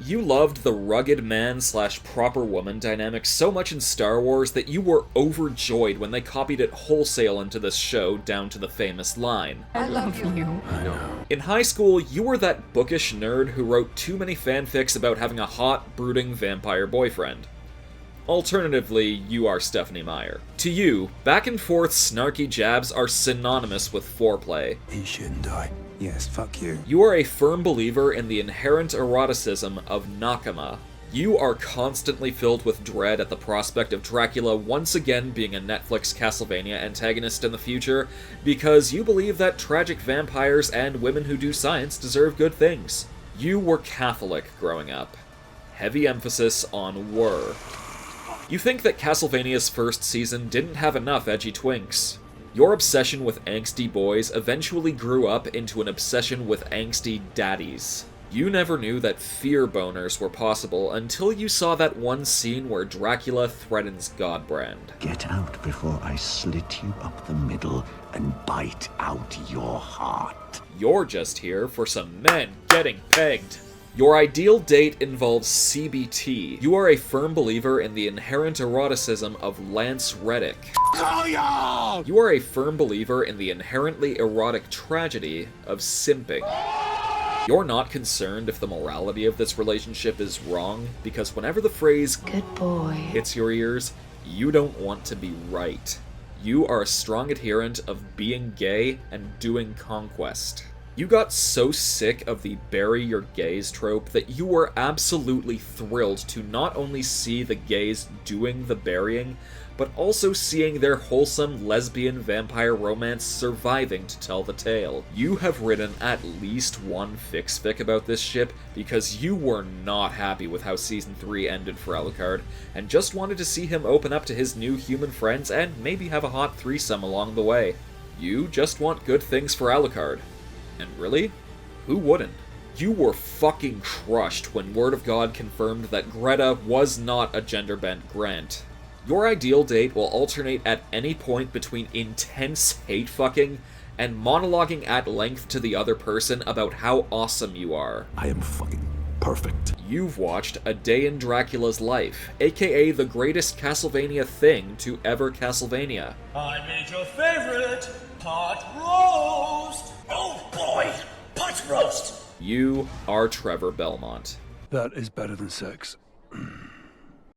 You loved the rugged man/proper woman dynamic so much in Star Wars that you were overjoyed when they copied it wholesale into this show down to the famous line. I love you. I know. In high school, you were that bookish nerd who wrote too many fanfics about having a hot, brooding vampire boyfriend. Alternatively, you are Stephanie Meyer. To you, back-and-forth snarky jabs are synonymous with foreplay. He shouldn't die. Yes, fuck you. You are a firm believer in the inherent eroticism of Nakama. You are constantly filled with dread at the prospect of Dracula once again being a Netflix Castlevania antagonist in the future, because you believe that tragic vampires and women who do science deserve good things. You were Catholic growing up. Heavy emphasis on were. You think that Castlevania's first season didn't have enough edgy twinks. Your obsession with angsty boys eventually grew up into an obsession with angsty daddies. You never knew that fear boners were possible until you saw that one scene where Dracula threatens Godbrand. Get out before I slit you up the middle and bite out your heart. You're just here for some men getting pegged. Your ideal date involves CBT. You are a firm believer in the inherent eroticism of Lance Reddick. You are a firm believer in the inherently erotic tragedy of simping. You're not concerned if the morality of this relationship is wrong, because whenever the phrase Good boy hits your ears, you don't want to be right. You are a strong adherent of being gay and doing conquest. You got so sick of the bury your gays trope that you were absolutely thrilled to not only see the gays doing the burying, but also seeing their wholesome lesbian vampire romance surviving to tell the tale. You have written at least one fic about this ship because you were not happy with how Season 3 ended for Alucard, and just wanted to see him open up to his new human friends and maybe have a hot threesome along the way. You just want good things for Alucard. And really? Who wouldn't? You were fucking crushed when Word of God confirmed that Greta was not a gender-bent Grant. Your ideal date will alternate at any point between intense hate-fucking and monologuing at length to the other person about how awesome you are. I am fucking perfect. You've watched A Day in Dracula's Life, aka the greatest Castlevania thing to ever Castlevania. I made your favorite pot roast. Oh boy, pot roast. You are Trevor Belmont. That is better than sex.